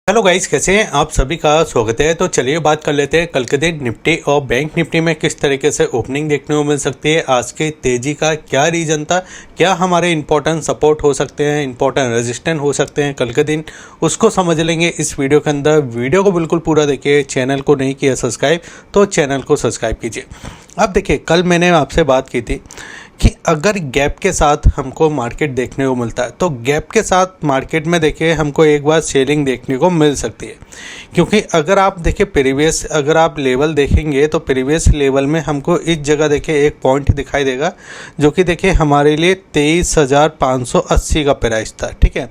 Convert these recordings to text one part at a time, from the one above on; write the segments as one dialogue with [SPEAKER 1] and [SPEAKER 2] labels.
[SPEAKER 1] Hello guys, कैसे हैं आप? सभी का स्वागत है। तो चलिए बात कर लेते हैं कल के दिन निफ्टी और बैंक निफ्टी में किस तरीके से ओपनिंग देखने को मिल सकती है। आज की तेज़ी का क्या रीज़न था, क्या हमारे इंपॉर्टेंट सपोर्ट हो सकते हैं, इंपॉर्टेंट रेजिस्टेंट हो सकते हैं कल के दिन, उसको समझ लेंगे इस वीडियो के अंदर। वीडियो को बिल्कुल पूरा देखिए। चैनल को नहीं किया सब्सक्राइब तो चैनल को सब्सक्राइब कीजिए। अब देखिए, कल मैंने आपसे बात की थी कि अगर गैप के साथ हमको मार्केट देखने को मिलता है तो गैप के साथ मार्केट में देखिए हमको एक बार सेलिंग देखने को मिल सकती है। क्योंकि अगर आप देखिए प्रीवियस अगर आप लेवल देखेंगे तो प्रीवियस लेवल में हमको इस जगह देखिए एक पॉइंट दिखाई देगा जो कि देखिए हमारे लिए 23,580 का प्राइस था। ठीक है,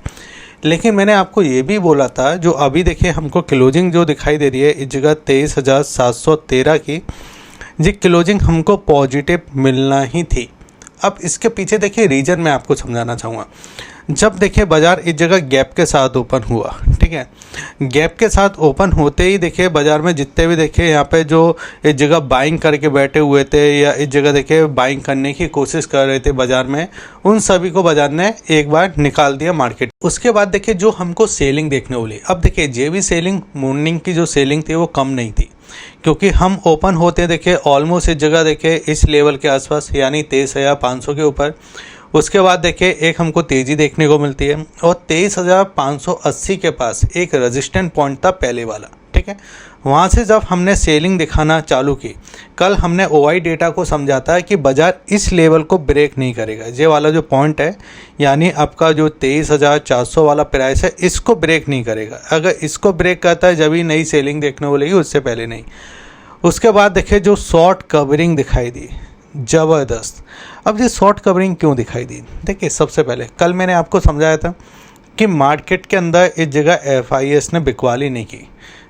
[SPEAKER 1] लेकिन मैंने आपको ये भी बोला था जो अभी देखिए हमको क्लोजिंग जो दिखाई दे रही है इस जगह 23,713 की, जी क्लोजिंग हमको पॉजिटिव मिलना ही थी। अब इसके पीछे देखिए रीज़न मैं आपको समझाना चाहूँगा। जब देखिए बाज़ार इस जगह गैप के साथ ओपन हुआ, ठीक है, गैप के साथ ओपन होते ही देखिए बाज़ार में जितने भी देखिए यहाँ पे जो इस जगह बाइंग करके बैठे हुए थे या इस जगह देखिए बाइंग करने की कोशिश कर रहे थे बाज़ार में, उन सभी को बाज़ार ने एक बार निकाल दिया मार्केट। उसके बाद देखिए जो हमको सेलिंग देखने को मिली, अब देखिए ये भी सेलिंग मॉर्निंग की जो सेलिंग थी वो कम नहीं थी, क्योंकि हम ओपन होते देखिए ऑलमोस्ट इस जगह देखिए इस लेवल के आसपास यानी 23,500 के ऊपर। उसके बाद देखिए एक हमको तेज़ी देखने को मिलती है और 23,580 के पास एक रेजिस्टेंट पॉइंट था पहले वाला। ठीक है, वहाँ से जब हमने सेलिंग दिखाना चालू की, कल हमने ओआई डेटा को समझाता है कि बाज़ार इस लेवल को ब्रेक नहीं करेगा। ये वाला जो पॉइंट है यानी आपका जो 23,400 वाला प्राइस है इसको ब्रेक नहीं करेगा। अगर इसको ब्रेक करता है जब ही नई सेलिंग देखने को मिलेगी, उससे पहले नहीं। उसके बाद देखिए जो शॉर्ट कवरिंग दिखाई दी ज़बरदस्त। अब ये शॉर्ट कवरिंग क्यों दिखाई दी? देखिए सबसे पहले कल मैंने आपको समझाया था कि मार्केट के अंदर इस जगह एफआईएस ने बिकवाली नहीं की।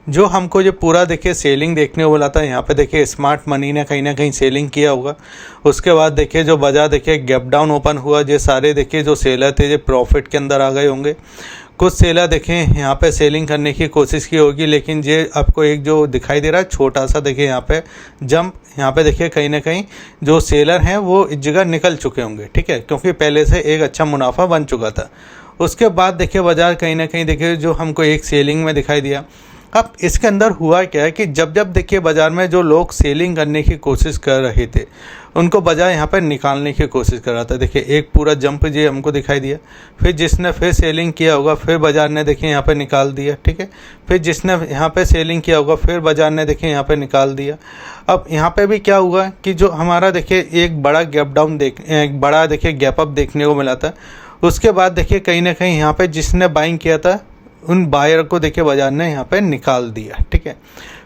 [SPEAKER 1] जो हमको ये पूरा देखिए सेलिंग देखने को मिला था, यहाँ पे देखिए स्मार्ट मनी ने कहीं ना कहीं सेलिंग किया होगा। उसके बाद देखिए जो बाजार देखिए गैप डाउन ओपन हुआ, ये सारे देखिए जो सेलर थे ये प्रॉफिट के अंदर आ गए होंगे। कुछ सेलर देखें यहाँ पे सेलिंग करने की कोशिश की होगी, लेकिन ये आपको एक जो दिखाई दे रहा है छोटा सा देखिए यहाँ पे जंप, यहाँ पे देखिए कहीं ना कहीं जो सेलर हैं वो इस जगह निकल चुके होंगे। ठीक है, क्योंकि पहले से एक अच्छा मुनाफा बन चुका था। उसके बाद देखिए बाजार कहीं ना कहीं देखिए जो हमको एक सेलिंग में दिखाई दिया। अब इसके अंदर हुआ क्या है कि जब जब देखिए बाज़ार में जो लोग सेलिंग करने की कोशिश कर रहे थे उनको बाजार यहाँ पर निकालने की कोशिश कर रहा था। देखिए एक पूरा जंप जी हमको दिखाई दिया, फिर जिसने फिर सेलिंग किया होगा फिर बाज़ार ने देखिए यहाँ पर निकाल दिया। ठीक है, फिर जिसने यहाँ पे सेलिंग किया होगा फिर बाज़ार ने देखिए यहाँ पे निकाल दिया। अब यहाँ पे भी क्या हुआ कि जो हमारा देखिए एक बड़ा गैप डाउन एक बड़ा देखिए गैप अप देखने को मिला था। उसके बाद देखिए कहीं ना कहीं यहाँ पे जिसने बाइंग किया था उन बायर को देखिए बाजार ने यहाँ पे निकाल दिया। ठीक है,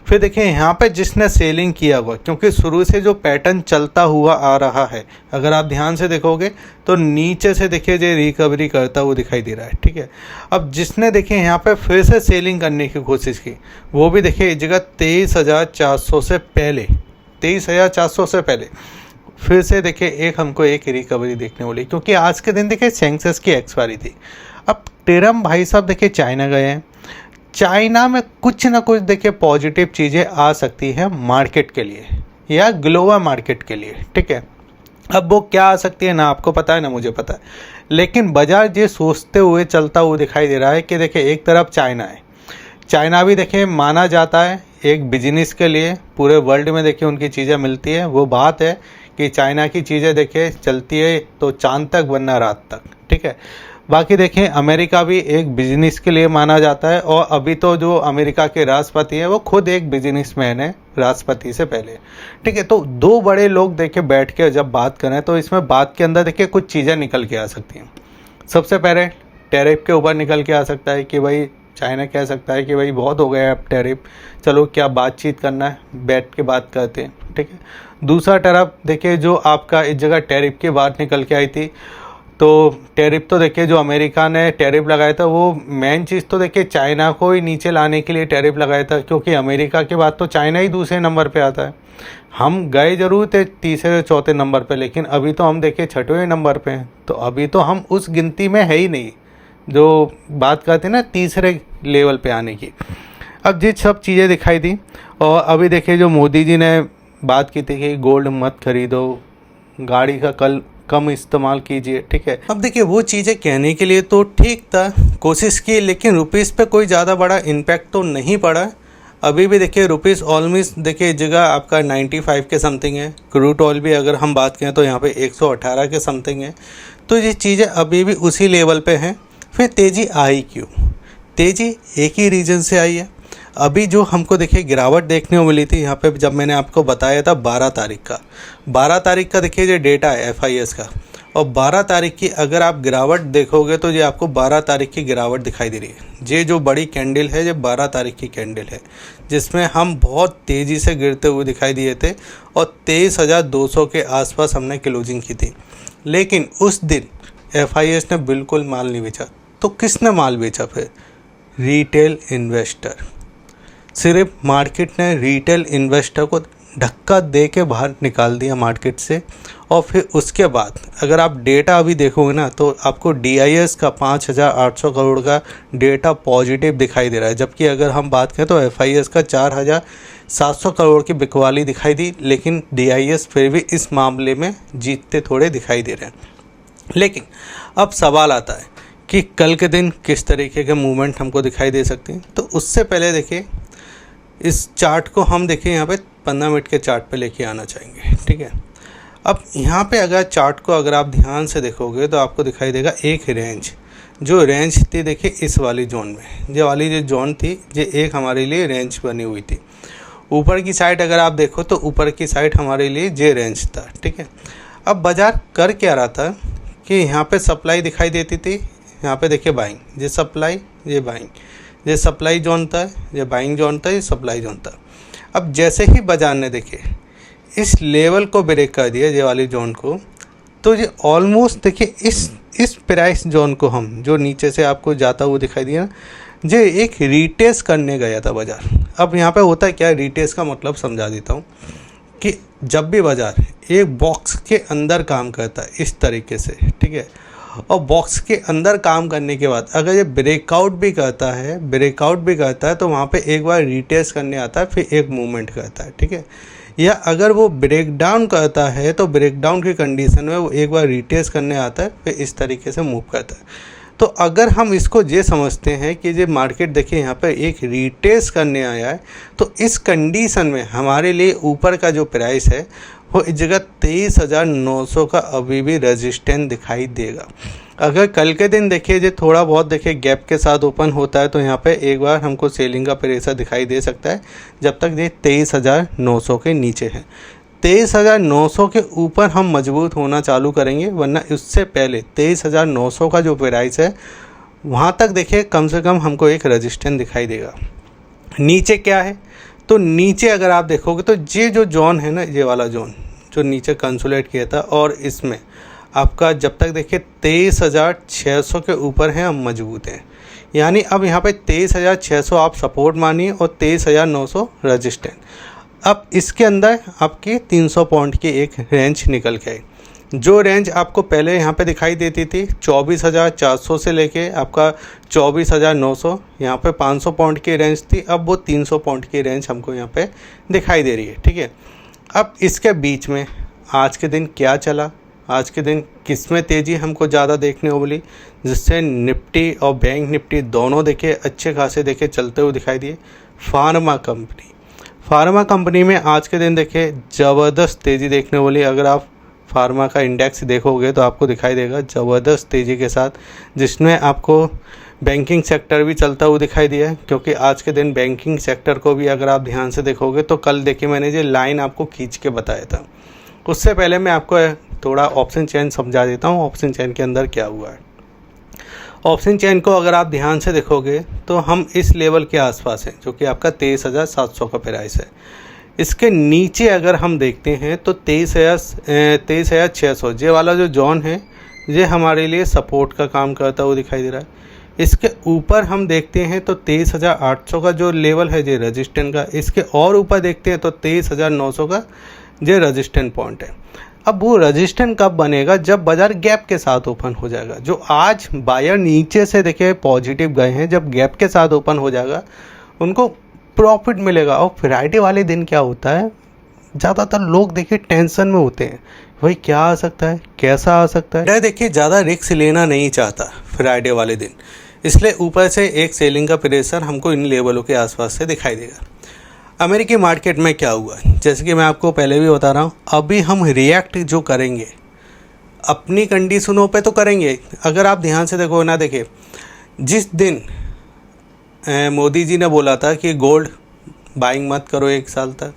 [SPEAKER 1] फिर देखिए यहाँ पे जिसने सेलिंग किया हुआ, क्योंकि शुरू से जो पैटर्न चलता हुआ आ रहा है, अगर आप ध्यान से देखोगे तो नीचे से देखिए जो रिकवरी करता हुआ दिखाई दे रहा है। ठीक है, अब जिसने देखिए यहाँ पे फिर से सेलिंग करने की कोशिश की वो भी देखिए इस जगह 23,400 से पहले 23,400 से पहले फिर से देखिए एक हमको एक रिकवरी देखने को मिली, क्योंकि आज के दिन देखिए सेंसेक्स की एक्सपायरी थी। अब टेरम भाई साहब देखिए चाइना गए हैं, चाइना में कुछ ना कुछ देखिए पॉजिटिव चीज़ें आ सकती हैं मार्केट के लिए या ग्लोबल मार्केट के लिए। ठीक है, अब वो क्या आ सकती है ना आपको पता है ना मुझे पता है, लेकिन बाजार ये सोचते हुए चलता हुआ दिखाई दे रहा है कि देखिए एक तरफ चाइना है, चाइना भी देखिए माना जाता है एक बिजनेस के लिए, पूरे वर्ल्ड में देखिए उनकी चीज़ें मिलती है। वो बात है कि चाइना की चीज़ें देखिए चलती है तो चांद तक वरना रात तक। ठीक है, बाकी देखिए अमेरिका भी एक बिजनेस के लिए माना जाता है, और अभी तो जो अमेरिका के राष्ट्रपति हैं वो खुद एक बिजनेसमैन है राष्ट्रपति से पहले। ठीक है, तो दो बड़े लोग देखिए बैठ के जब बात करें तो इसमें बात के अंदर देखिए कुछ चीज़ें निकल के आ सकती हैं। सबसे पहले टैरिफ के ऊपर निकल के आ सकता है कि भाई चाइना कह सकता है कि भाई बहुत हो गया है अब टैरिफ, चलो क्या बातचीत करना है बैठ के बात करते हैं। ठीक है, दूसरा तरफ देखिए जो आपका इस जगह टैरिफ की बात निकल के आई थी, तो टैरिफ तो देखिए जो अमेरिका ने टैरिफ लगाया था वो मेन चीज़ तो देखिए चाइना को ही नीचे लाने के लिए टैरिफ लगाया था, क्योंकि अमेरिका के बाद तो चाइना ही दूसरे नंबर पे आता है। हम गए जरूर थे तीसरे चौथे नंबर पे, लेकिन अभी तो हम देखिए छठवें नंबर पे हैं, तो अभी तो हम उस गिनती में है ही नहीं जो बात करते हैं ना तीसरे लेवल पे आने की। अब ये सब चीज़ें दिखाई दी, और अभी देखिए जो मोदी जी ने बात की थी कि गोल्ड मत खरीदो, गाड़ी का कल कम इस्तेमाल कीजिए, ठीक है। अब देखिए वो चीज़ें कहने के लिए तो ठीक था, कोशिश की, लेकिन रुपीज़ पे कोई ज़्यादा बड़ा इम्पैक्ट तो नहीं पड़ा। अभी भी देखिए रुपीज़ ऑलमोस्ट देखिए जगह आपका 95 के समथिंग है। क्रूड ऑयल भी अगर हम बात करें तो यहाँ पे 118 के समथिंग है। तो ये चीज़ें अभी भी उसी लेवल पे हैं। फिर तेज़ी आई क्यों? तेज़ी एक ही रीज़न से आई है। अभी जो हमको देखिए गिरावट देखने को मिली थी यहाँ पे, जब मैंने आपको बताया था 12 तारीख का देखिए ये डेटा है FIS का, और 12 तारीख की अगर आप गिरावट देखोगे तो ये आपको 12 तारीख की गिरावट दिखाई दे रही है। ये जो बड़ी कैंडल है ये 12 तारीख की कैंडल है, जिसमें हम बहुत तेज़ी से गिरते हुए दिखाई दिए थे और 23,200 के आसपास हमने क्लोजिंग की थी। लेकिन उस दिन FIS ने बिल्कुल माल नहीं बेचा। तो किसने माल बेचा फिर? Retail investor. सिर्फ मार्केट ने रिटेल इन्वेस्टर को धक्का दे के बाहर निकाल दिया मार्केट से। और फिर उसके बाद अगर आप डेटा अभी देखोगे ना तो आपको DIS का 5,800 करोड़ का डेटा पॉजिटिव दिखाई दे रहा है, जबकि अगर हम बात करें तो FIS का 4,700 करोड़ की बिकवाली दिखाई दी। लेकिन DIS फिर भी इस मामले में जीतते थोड़े दिखाई दे रहे हैं। लेकिन अब सवाल आता है कि कल के दिन किस तरीके के मूवमेंट हमको दिखाई दे सकते हैं। तो उससे पहले देखिए इस चार्ट को हम देखिए यहाँ पे 15 मिनट के चार्ट पे लेके आना चाहेंगे, ठीक है। अब यहाँ पे अगर चार्ट को अगर आप ध्यान से देखोगे तो आपको दिखाई देगा एक रेंज, जो रेंज थी देखिए इस वाली जोन में, ये वाली जो जोन थी ये एक हमारे लिए रेंज बनी हुई थी। ऊपर की साइड अगर आप देखो तो ऊपर की साइड हमारे लिए ये रेंज था, ठीक है। अब बाजार कर क्या रहा था कि यहाँ पे सप्लाई दिखाई देती थी, यहाँ पे देखिए बाइंग, ये सप्लाई, ये बाइंग, ये सप्लाई जोन था, ये बाइंग जोन था, ये सप्लाई जोन था। अब जैसे ही बाजार ने देखिए इस लेवल को ब्रेक कर दिया, ये वाली जोन को, तो ये ऑलमोस्ट देखिए इस प्राइस जोन को हम जो नीचे से आपको जाता हुआ दिखाई दिया ना, ये एक रीटेस्ट करने गया था बाजार। अब यहाँ पे होता है क्या, रीटेस्ट का मतलब समझा देता हूँ कि जब भी बाजार एक बॉक्स के अंदर काम करता है इस तरीके से, ठीक है, और बॉक्स के अंदर काम करने के बाद अगर ये ब्रेकआउट भी करता है तो वहाँ पे एक बार रीटेस्ट करने आता है, फिर एक मूवमेंट करता है, ठीक है। या अगर वो ब्रेक डाउन करता है तो ब्रेक डाउन की कंडीशन में वो एक बार रीटेस्ट करने आता है, फिर इस तरीके से मूव करता है। तो अगर हम इसको ये समझते हैं कि ये मार्केट देखिए यहाँ पर एक रीटेस्ट करने आया है, तो इस कंडीशन में हमारे लिए ऊपर का जो प्राइस है वो इस जगह 23,900 का अभी भी रेजिस्टेंस दिखाई देगा। अगर कल के दिन देखिए ये थोड़ा बहुत देखिए गैप के साथ ओपन होता है तो यहाँ पे एक बार हमको सेलिंग का प्रेशर दिखाई दे सकता है, जब तक ये 23,900 के नीचे है। 23,900 के ऊपर हम मजबूत होना चालू करेंगे, वरना उससे पहले 23,900 का जो प्राइस है वहाँ तक देखिए कम से कम हमको एक रेजिस्टेंस दिखाई देगा। नीचे क्या है, तो नीचे अगर आप देखोगे तो ये जो जोन है ना, ये वाला जोन जो नीचे कंसोलिडेट किया था, और इसमें आपका जब तक देखिए 23,600 के ऊपर है हम मजबूत हैं। यानी अब यहाँ पे 23,600 आप सपोर्ट मानिए और 23,900 रेजिस्टेंस। अब इसके अंदर आपकी 300 पॉइंट की एक रेंज निकल के आई। जो रेंज आपको पहले यहाँ पे दिखाई देती थी 24,400 से लेके आपका 24,900, यहाँ पे 500 पॉइंट की रेंज थी, अब वो 300 पॉइंट की रेंज हमको यहाँ पे दिखाई दे रही है, ठीक है। अब इसके बीच में आज के दिन क्या चला, आज के दिन किस में तेज़ी हमको ज़्यादा देखने को मिली, जिससे निफ्टी और बैंक निफ्टी दोनों देखे अच्छे खासे देखे चलते हुए दिखाई दिए। फार्मा कंपनी में आज के दिन देखे ज़बरदस्त तेज़ी देखने वाली। अगर आप फार्मा का इंडेक्स देखोगे तो आपको दिखाई देगा ज़बरदस्त तेज़ी के साथ, जिसमें आपको बैंकिंग सेक्टर भी चलता हुआ दिखाई दिया है, क्योंकि आज के दिन बैंकिंग सेक्टर को भी अगर आप ध्यान से देखोगे तो कल देखिए मैंने जो लाइन आपको खींच के बताया था। उससे पहले मैं आपको थोड़ा ऑप्शन चेन समझा देता हूँ, ऑप्शन चेन के अंदर क्या हुआ है। ऑप्शन चेन को अगर आप ध्यान से देखोगे तो हम इस लेवल के आसपास हैं, जो कि आपका 23,700 का प्राइस है। इसके नीचे अगर हम देखते हैं तो 23,600 ये वाला जो जोन है ये हमारे लिए सपोर्ट का काम करता हुआ दिखाई दे रहा है। इसके ऊपर हम देखते हैं तो 23,800 का जो लेवल है ये रेजिस्टेंस का। इसके और ऊपर देखते हैं तो 23,900 का ये रेजिस्टेंस पॉइंट है। अब वो रेजिस्टेंस कब बनेगा, जब बाजार गैप के साथ ओपन हो जाएगा। जो आज बायर नीचे से देखिए पॉजिटिव गए हैं, जब गैप के साथ ओपन हो जाएगा उनको प्रॉफिट मिलेगा। और फ्राइडे वाले दिन क्या होता है, ज़्यादातर लोग देखिए टेंशन में होते हैं भाई क्या आ सकता है, कैसा आ सकता है। देखिए ज़्यादा रिस्क लेना नहीं चाहता फ्राइडे वाले दिन, इसलिए ऊपर से एक सेलिंग का प्रेशर हमको इन लेवलों के आसपास से दिखाई देगा। अमेरिकी मार्केट में क्या हुआ, जैसे कि मैं आपको पहले भी बता रहा हूँ, अभी हम रिएक्ट जो करेंगे अपनी कंडीशनों पे तो करेंगे। अगर आप ध्यान से देखो ना, देखिए जिस दिन मोदी जी ने बोला था कि गोल्ड बाइंग मत करो 1 साल तक,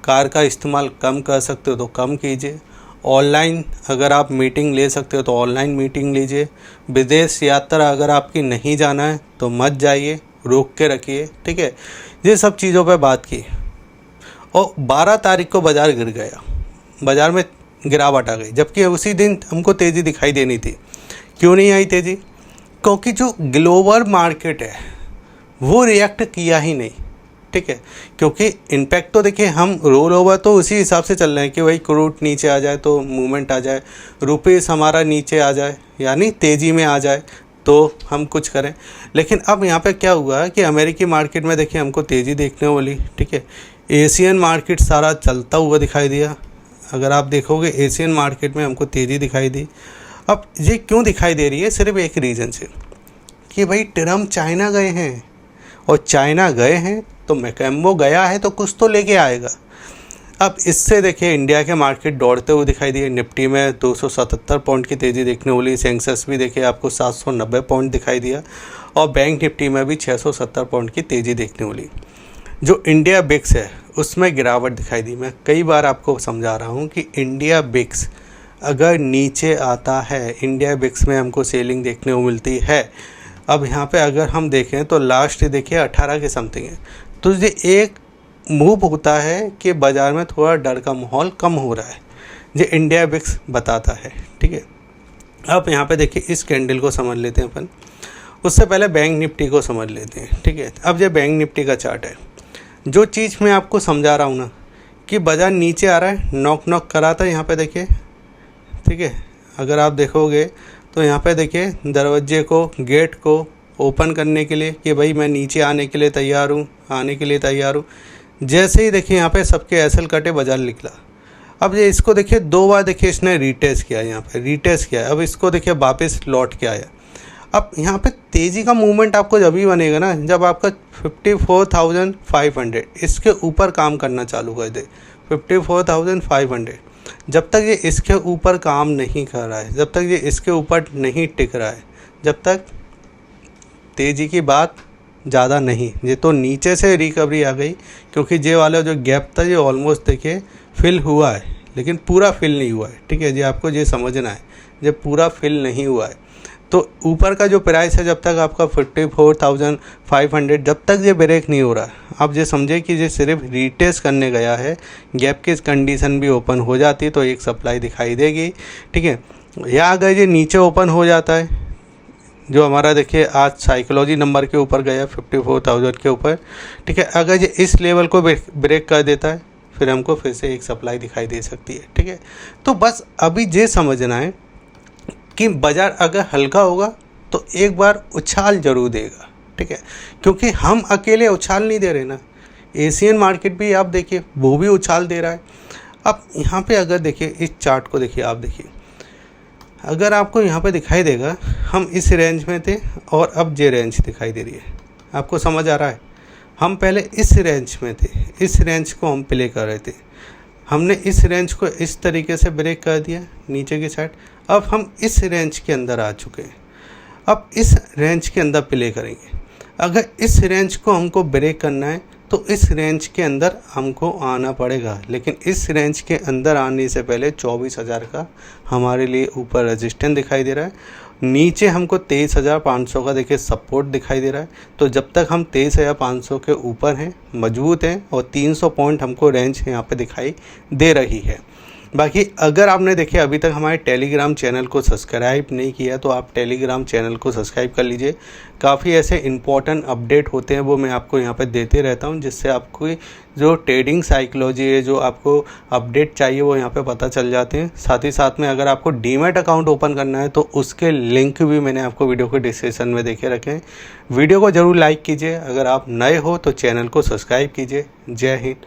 [SPEAKER 1] कार का इस्तेमाल कम कर सकते हो तो कम कीजिए, ऑनलाइन अगर आप मीटिंग ले सकते हो तो ऑनलाइन मीटिंग लीजिए, विदेश यात्रा अगर आपकी नहीं जाना है तो मत जाइए, रोक के रखिए, ठीक है। ये सब चीज़ों पे बात की और 12 तारीख को बाज़ार गिर गया, बाज़ार में गिरावट आ गई, जबकि उसी दिन हमको तेज़ी दिखाई देनी थी। क्यों नहीं आई तेज़ी? क्योंकि जो ग्लोबल मार्केट है वो रिएक्ट किया ही नहीं, ठीक है। क्योंकि इम्पैक्ट तो देखिए हम रोल ओवर तो उसी हिसाब से चल रहे हैं कि भाई क्रूड नीचे आ जाए तो मूवमेंट आ जाए, रुपीस हमारा नीचे आ जाए यानी तेज़ी में आ जाए तो हम कुछ करें। लेकिन अब यहाँ पे क्या हुआ कि अमेरिकी मार्केट में देखिए हमको तेज़ी देखने वाली, ठीक है। एशियन मार्केट सारा चलता हुआ दिखाई दिया, अगर आप देखोगे एशियन मार्केट में हमको तेज़ी दिखाई दी। अब ये क्यों दिखाई दे रही है? सिर्फ एक रीज़न से कि भाई ट्रम्प चाइना गए हैं, और चाइना गए हैं तो मैकम्बो गया है तो कुछ तो लेके आएगा। अब इससे देखिए इंडिया के मार्केट दौड़ते हुए दिखाई दिए, निफ्टी में 277 पॉइंट की तेज़ी देखने वाली, सेंसेक्स भी देखिए आपको 790 पॉइंट दिखाई दिया, और बैंक निफ्टी में भी 670 पॉइंट की तेज़ी देखने वाली। जो इंडिया बिक्स है उसमें गिरावट दिखाई दी। मैं कई बार आपको समझा रहा हूँ कि इंडिया बिक्स अगर नीचे आता है, इंडिया बिक्स में हमको सेलिंग देखने को मिलती है। अब यहाँ पे अगर हम देखें तो लास्ट देखिए 18 के समथिंग है, तो ये एक मूव होता है कि बाज़ार में थोड़ा डर का माहौल कम हो रहा है, ये इंडिया बिक्स बताता है, ठीक है। अब यहाँ पे देखिए इस कैंडल को समझ लेते हैं अपन, उससे पहले बैंक निफ्टी को समझ लेते हैं, ठीक है। अब ये बैंक निफ्टी का चार्ट है, जो चीज़ मैं आपको समझा रहा हूँ ना कि बाज़ार नीचे आ रहा है, नॉक करा था यहाँ पे देखिए, ठीक है। अगर आप देखोगे तो यहाँ पे देखिए दरवाजे को, गेट को ओपन करने के लिए कि भाई मैं नीचे आने के लिए तैयार हूँ, आने के लिए तैयार हूँ। जैसे ही देखिए यहाँ पे सबके एसएल कटे, बाज़ार निकला। अब ये इसको देखिए 2 बार देखिए इसने रीटेस्ट किया, यहाँ पे रीटेस्ट किया, अब इसको देखिए वापस लौट के आया। अब यहाँ पे तेज़ी का मूवमेंट आपको जब ही बनेगा ना जब आपका 54,500 इसके ऊपर काम करना चालू कर दे। 54,500 जब तक ये इसके ऊपर काम नहीं कर रहा है, जब तक ये इसके ऊपर नहीं टिक रहा है, जब तक तेज़ी की बात ज़्यादा नहीं। ये तो नीचे से रिकवरी आ गई, क्योंकि ये वाला जो गैप था ये ऑलमोस्ट देखिए फिल हुआ है, लेकिन पूरा फिल नहीं हुआ है, ठीक है। ये आपको ये समझना है, ये पूरा फिल नहीं हुआ है। तो ऊपर का जो प्राइस है जब तक आपका 54,500 जब तक ये ब्रेक नहीं हो रहा है, आप ये समझे कि ये सिर्फ रीटेस्ट करने गया है। गैप की कंडीशन भी ओपन हो जाती तो एक सप्लाई दिखाई देगी, ठीक है। या अगर ये नीचे ओपन हो जाता है, जो हमारा देखिए आज साइकोलॉजी नंबर के ऊपर गया 54,000 के ऊपर, ठीक है। अगर ये इस लेवल को ब्रेक कर देता है फिर हमको फिर से एक सप्लाई दिखाई दे सकती है, ठीक है। तो बस अभी ये समझना है कि बाज़ार अगर हल्का होगा तो एक बार उछाल जरूर देगा, ठीक है। क्योंकि हम अकेले उछाल नहीं दे रहे ना, एशियन मार्केट भी आप देखिए वो भी उछाल दे रहा है। अब यहाँ पे अगर देखिए इस चार्ट को देखिए, आप देखिए अगर आपको यहाँ पे दिखाई देगा हम इस रेंज में थे और अब ये रेंज दिखाई दे रही है, आपको समझ आ रहा है। हम पहले इस रेंज में थे, इस रेंज को हम प्ले कर रहे थे, हमने इस रेंज को इस तरीके से ब्रेक कर दिया नीचे की साइड। अब हम इस रेंज के अंदर आ चुके हैं, अब इस रेंज के अंदर प्ले करेंगे। अगर इस रेंज को हमको ब्रेक करना है तो इस रेंज के अंदर हमको आना पड़ेगा, लेकिन इस रेंज के अंदर आने से पहले 24,000 का हमारे लिए ऊपर रेजिस्टेंस दिखाई दे रहा है, नीचे हमको 23,500 का देखिए सपोर्ट दिखाई दे रहा है। तो जब तक हम 23,500 के ऊपर हैं, मजबूत हैं, और 300 पॉइंट हमको रेंज यहाँ पे दिखाई दे रही है। बाकी अगर आपने देखिए अभी तक हमारे टेलीग्राम चैनल को सब्सक्राइब नहीं किया तो आप टेलीग्राम चैनल को सब्सक्राइब कर लीजिए। काफ़ी ऐसे इंपॉर्टेंट अपडेट होते हैं वो मैं आपको यहाँ पे देते रहता हूँ, जिससे आपको जो ट्रेडिंग साइकोलॉजी है, जो आपको अपडेट चाहिए वो यहाँ पे पता चल जाते हैं। साथ ही साथ में अगर आपको डीमैट अकाउंट ओपन करना है तो उसके लिंक भी मैंने आपको वीडियो के डिस्क्रिप्शन में देखे रखे हैं। वीडियो को ज़रूर लाइक कीजिए, अगर आप नए हो तो चैनल को सब्सक्राइब कीजिए। जय हिंद।